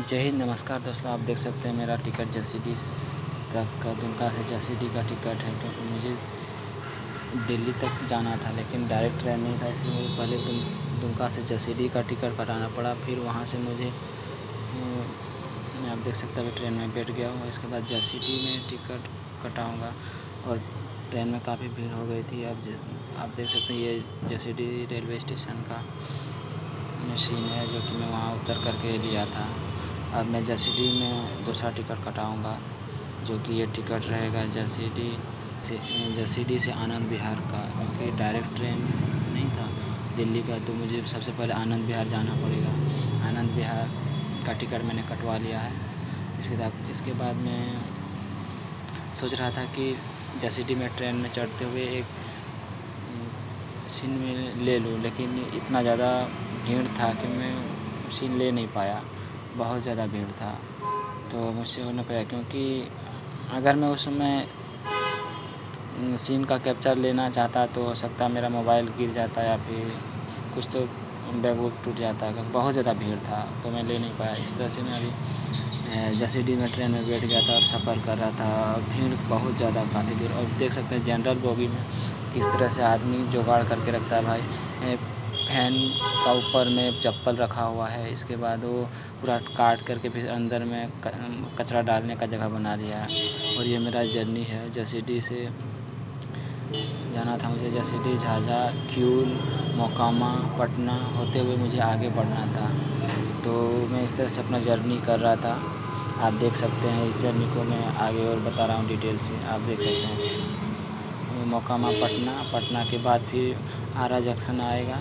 जय हिंद, नमस्कार दोस्तों। आप देख सकते हैं मेरा टिकट जसीडीह तक का, दुमका से जसीडीह का टिकट है, क्योंकि मुझे दिल्ली तक जाना था लेकिन डायरेक्ट ट्रेन नहीं था, इसलिए मुझे पहले दुमका से जसीडीह का टिकट कटाना पड़ा। फिर वहाँ से मुझे आप देख सकते हैं अभी ट्रेन में बैठ गया हूँ। इसके बाद जसीडीह में टिकट कटाऊँगा और ट्रेन में काफ़ी भीड़ हो गई थी। अब आप देख सकते हैं ये जसीडीह रेलवे स्टेशन का सीन है, जो कि मैं वहाँ उतर करके लिया था। अब मैं जसीडीह में दूसरा टिकट कटाऊँगा, जो कि ये टिकट रहेगा जसीडीह से आनंद विहार का, क्योंकि डायरेक्ट ट्रेन नहीं था दिल्ली का, तो मुझे सबसे पहले आनंद विहार जाना पड़ेगा। आनंद विहार का टिकट मैंने कटवा लिया है। इसके बाद मैं सोच रहा था कि जसीडीह में ट्रेन में चढ़ते हुए एक सीन में ले लूँ, लेकिन इतना ज़्यादा भीड़ था कि मैं सीन ले नहीं पाया। बहुत ज़्यादा भीड़ था, तो मुझसे हो ना पाया, क्योंकि अगर मैं उस समय सीन का कैप्चर लेना चाहता तो हो सकता है मेरा मोबाइल गिर जाता या फिर कुछ तो बैग वैग टूट जाता, क्योंकि बहुत ज़्यादा भीड़ था, तो मैं ले नहीं पाया। इस तरह से मैं अभी जसीडीह में ट्रेन में बैठ गया था और सफ़र कर रहा था। भीड़ बहुत ज़्यादा, काफ़ी भीड़। और देख सकते हैं जनरल बोगी में किस तरह से आदमी जुगाड़ करके रखता है भाई। फैन का ऊपर में चप्पल रखा हुआ है, इसके बाद वो पूरा काट करके फिर अंदर में कचरा डालने का जगह बना लिया है। और ये मेरा जर्नी है, जसीडीह से जाना था मुझे, जसीडीह, झाझा, क्यूल, मोकामा, पटना होते हुए मुझे आगे बढ़ना था। तो मैं इस तरह से अपना जर्नी कर रहा था। आप देख सकते हैं इस जर्नी को मैं आगे और बता रहा हूँ डिटेल से। आप देख सकते हैं मोकामा, पटना के बाद फिर आरा जंक्शन आएगा,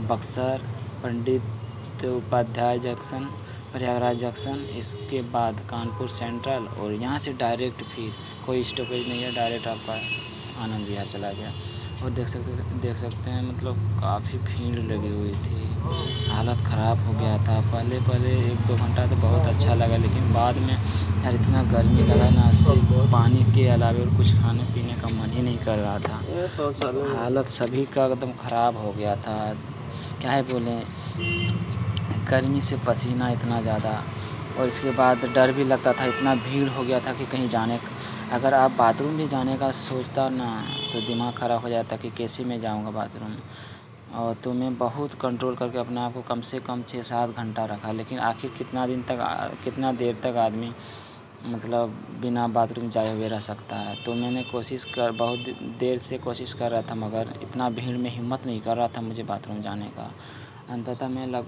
बक्सर, पंडित उपाध्याय जंक्शन, प्रयागराज जंक्शन, इसके बाद कानपुर सेंट्रल, और यहाँ से डायरेक्ट फिर कोई स्टॉपेज नहीं है, डायरेक्ट आपका आनंद विहार चला गया। और देख सकते हैं मतलब काफ़ी भीड़ लगी हुई थी, हालत ख़राब हो गया था। पहले 1-2 घंटा तो बहुत अच्छा लगा, लेकिन बाद में यार इतना गर्मी लगा ना, सिर्फ पानी के अलावा और कुछ खाने पीने का मन ही नहीं कर रहा था। हालत सभी का एकदम ख़राब हो गया था, क्या है बोलें। गर्मी से पसीना इतना ज़्यादा, और इसके बाद डर भी लगता था, इतना भीड़ हो गया था कि कहीं अगर आप बाथरूम भी जाने का सोचता ना, तो दिमाग ख़राब हो जाता कि कैसे मैं जाऊंगा बाथरूम। और तो मैं बहुत कंट्रोल करके अपने आप को कम से कम 6-7 घंटा रखा, लेकिन आखिर कितना देर तक आदमी मतलब बिना बाथरूम जाए हुए रह सकता है। तो मैंने बहुत देर से कोशिश कर रहा था, मगर इतना भीड़ में हिम्मत नहीं कर रहा था मुझे बाथरूम जाने का। अंततः मैं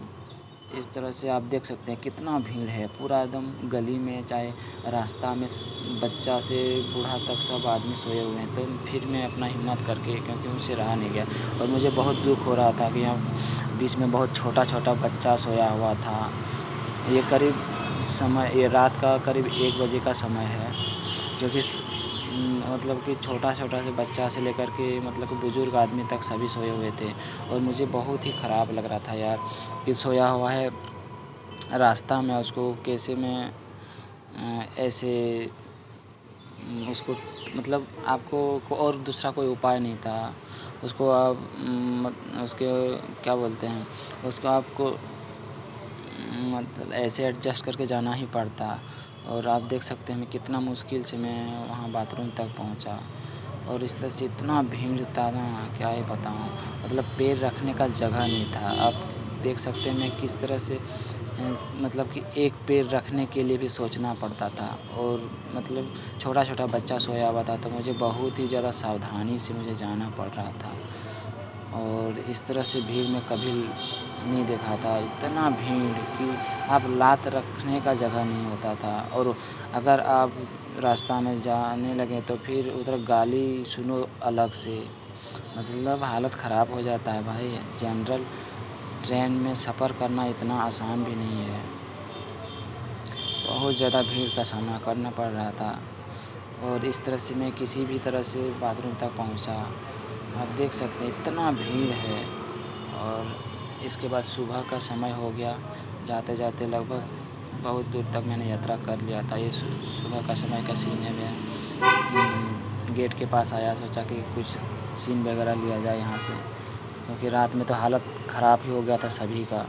इस तरह से आप देख सकते हैं कितना भीड़ है, पूरा एकदम गली में, चाहे रास्ता में, बच्चा से बूढ़ा तक सब आदमी सोए हुए हैं। तो फिर मैं अपना हिम्मत करके, क्योंकि मुझसे रहा नहीं गया, और मुझे बहुत दुख हो रहा था कि यहाँ बीच में बहुत छोटा बच्चा सोया हुआ था। ये रात का करीब 1 बजे का समय है, क्योंकि मतलब कि छोटा से बच्चा से लेकर के मतलब कि बुज़ुर्ग आदमी तक सभी सोए हुए थे। और मुझे बहुत ही ख़राब लग रहा था यार कि सोया हुआ है रास्ता में, उसको कैसे मैं ऐसे उसको मतलब आपको और दूसरा कोई उपाय नहीं था। उसको आप उसके क्या बोलते हैं, उसको आपको मतलब ऐसे एडजस्ट करके जाना ही पड़ता। और आप देख सकते हैं मैं कितना मुश्किल से मैं वहाँ बाथरूम तक पहुँचा, और इस तरह से इतना भीड़ था ना, क्या ही बताऊँ। मतलब पैर रखने का जगह नहीं था। आप देख सकते हैं मैं किस तरह से मतलब कि एक पैर रखने के लिए भी सोचना पड़ता था, और मतलब छोटा बच्चा सोया हुआ था, तो मुझे बहुत ही ज़्यादा सावधानी से मुझे जाना पड़ रहा था। और इस तरह से भीड़ में कभी नहीं देखा था, इतना भीड़ कि आप लात रखने का जगह नहीं होता था। और अगर आप रास्ता में जाने लगे तो फिर उधर गाली सुनो अलग से, मतलब हालत ख़राब हो जाता है भाई। जनरल ट्रेन में सफ़र करना इतना आसान भी नहीं है, बहुत ज़्यादा भीड़ का सामना करना पड़ रहा था। और इस तरह से मैं किसी भी तरह से बाथरूम तक पहुंचा। आप देख सकते हैं इतना भीड़ है। और इसके बाद सुबह का समय हो गया, जाते जाते लगभग बहुत दूर तक मैंने यात्रा कर लिया था। ये सुबह का समय का सीन है। मैं गेट के पास आया, सोचा कि कुछ सीन वगैरह लिया जाए यहाँ से, क्योंकि रात में तो हालत ख़राब ही हो गया था सभी का।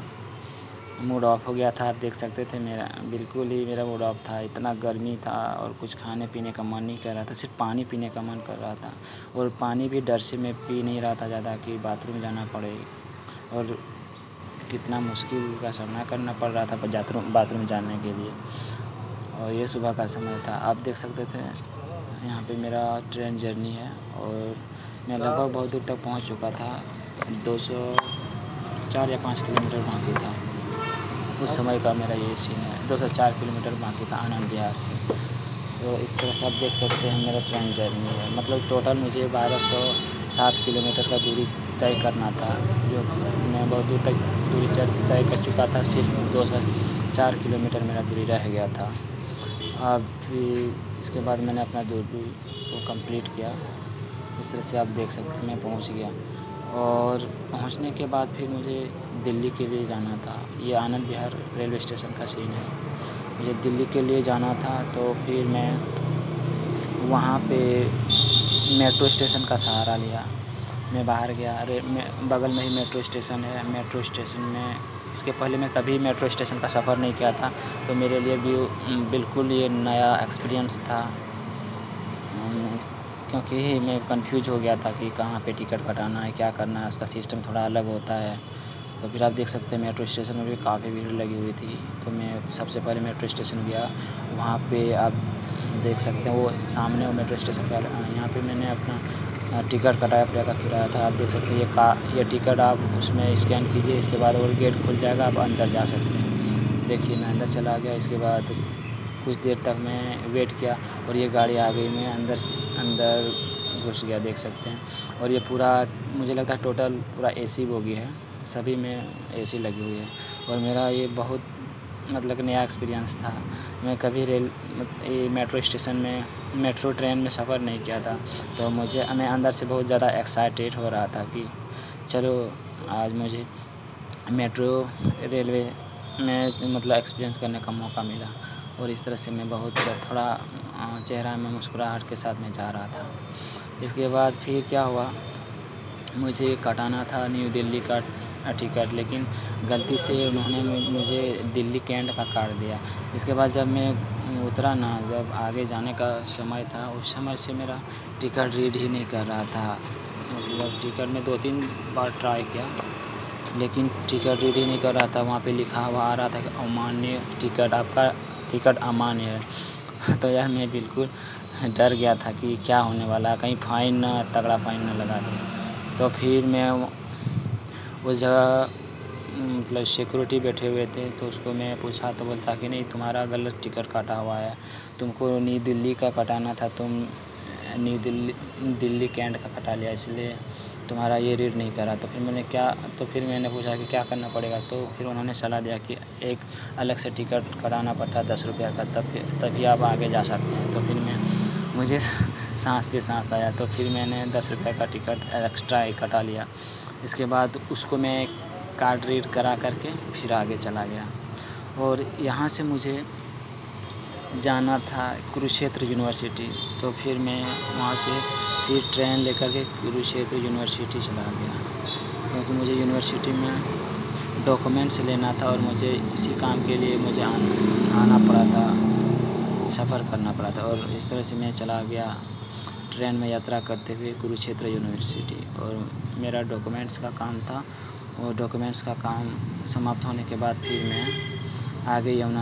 मूड ऑफ हो गया था। आप देख सकते थे मेरा बिल्कुल ही मेरा मूड ऑफ था। इतना गर्मी था और कुछ खाने पीने का मन नहीं कर रहा था, सिर्फ पानी पीने का मन कर रहा था। और पानी भी डर से मैं पी नहीं रहा था ज़्यादा कि बाथरूम जाना पड़े। और कितना मुश्किल का सामना करना पड़ रहा था बाथरूम जाने के लिए। और ये सुबह का समय था। आप देख सकते थे यहाँ पे मेरा ट्रेन जर्नी है और मैं लगभग बहुत दूर तक पहुँच चुका था। 204 या 5 किलोमीटर बाकी था। उस समय का मेरा ये सीन है। 204 किलोमीटर बाकी था आनंद विहार से। तो इस तरह से आप देख सकते हैं मेरा ट्रेन जर्नी है। मतलब टोटल मुझे 1207 किलोमीटर का दूरी तय करना था, जो मैं बहुत दूर तक दूरी तय कर चुका था। सिर्फ 204 किलोमीटर मेरा दूरी रह गया था। अभी इसके बाद मैंने अपना दूरी को कंप्लीट किया। इस तरह से आप देख सकते हैं मैं पहुंच गया। और पहुंचने के बाद फिर मुझे दिल्ली के लिए जाना था। ये आनंद विहार रेलवे स्टेशन का सीन है। मुझे दिल्ली के लिए जाना था, तो फिर मैं वहाँ पे मेट्रो स्टेशन का सहारा लिया। मैं बाहर गया। बगल में ही मेट्रो स्टेशन है। मेट्रो स्टेशन में इसके पहले मैं कभी मेट्रो स्टेशन का सफ़र नहीं किया था, तो मेरे लिए भी बिल्कुल ये नया एक्सपीरियंस था। क्योंकि मैं कंफ्यूज हो गया था कि कहाँ पे टिकट कटाना है, क्या करना है, उसका सिस्टम थोड़ा अलग होता है। तो फिर आप देख सकते हैं मेट्रो स्टेशन में भी काफ़ी भीड़ लगी हुई थी। तो मैं सबसे पहले मेट्रो स्टेशन गया। वहाँ पे आप देख सकते हैं वो सामने वो मेट्रो स्टेशन का यहाँ पे मैंने अपना टिकट कटाया किराया था। आप देख सकते हैं ये टिकट आप उसमें स्कैन कीजिए, इसके बाद और गेट खुल जाएगा, आप अंदर जा सकते हैं। देखिए मैं अंदर चला गया। इसके बाद कुछ देर तक मैं वेट किया और ये गाड़ी आ गई। मैं अंदर घुस गया, देख सकते हैं। और ये पूरा मुझे लगता है टोटल पूरा एसी बोगी है, सभी में एसी लगी हुई है। और मेरा ये बहुत मतलब नया एक्सपीरियंस था। मैं कभी मेट्रो स्टेशन में मेट्रो ट्रेन में सफ़र नहीं किया था, तो मैं अंदर से बहुत ज़्यादा एक्साइटेड हो रहा था कि चलो आज मुझे मेट्रो रेलवे में मतलब एक्सपीरियंस करने का मौका मिला। और इस तरह से मैं बहुत थोड़ा चेहरा में मुस्कुराहट के साथ में जा रहा था। इसके बाद फिर क्या हुआ, मुझे कटाना था न्यू दिल्ली का टिकट, लेकिन गलती से उन्होंने मुझे दिल्ली कैंट का काट दिया। इसके बाद जब मैं उतरा ना, जब आगे जाने का समय था, उस समय से मेरा टिकट रीड ही नहीं कर रहा था। मतलब टिकट में 2-3 बार ट्राई किया, लेकिन टिकट रीड ही नहीं कर रहा था। वहाँ पे लिखा हुआ आ रहा था कि अमान्य टिकट, आपका टिकट अमान्य है। तो यार मैं बिल्कुल डर गया था कि क्या होने वाला, कहीं तगड़ा फाइन ना लगा दे। तो फिर मैं उस जगह मतलब सिक्योरिटी बैठे हुए थे, तो उसको मैं पूछा तो बोलता कि नहीं, तुम्हारा गलत टिकट काटा हुआ है, तुमको न्यू दिल्ली का कटाना था, तुम दिल्ली कैंट का कटा लिया, इसलिए तुम्हारा ये रीड नहीं करा। तो फिर मैंने पूछा कि क्या करना पड़ेगा। तो फिर उन्होंने सलाह दिया कि एक अलग से टिकट कराना पड़ता है 10 रुपये का, तभी आप आगे जा सकते हैं। तो फिर मुझे सांस पे सांस आया। तो फिर मैंने 10 रुपये का टिकट एक्स्ट्रा कटा लिया। इसके बाद उसको मैं कार्ड रीड करा करके फिर आगे चला गया। और यहाँ से मुझे जाना था कुरुक्षेत्र यूनिवर्सिटी। तो फिर मैं वहाँ से फिर ट्रेन लेकर के कुरुक्षेत्र यूनिवर्सिटी चला गया, क्योंकि मुझे यूनिवर्सिटी में डॉक्यूमेंट्स लेना था और मुझे इसी काम के लिए मुझे आना पड़ा था, सफ़र करना पड़ा था। और इस तरह से मैं चला गया ट्रेन में यात्रा करते हुए कुरुक्षेत्र यूनिवर्सिटी। और मेरा डॉक्यूमेंट्स का काम था, और डॉक्यूमेंट्स का काम समाप्त होने के बाद फिर मैं आगे यमुना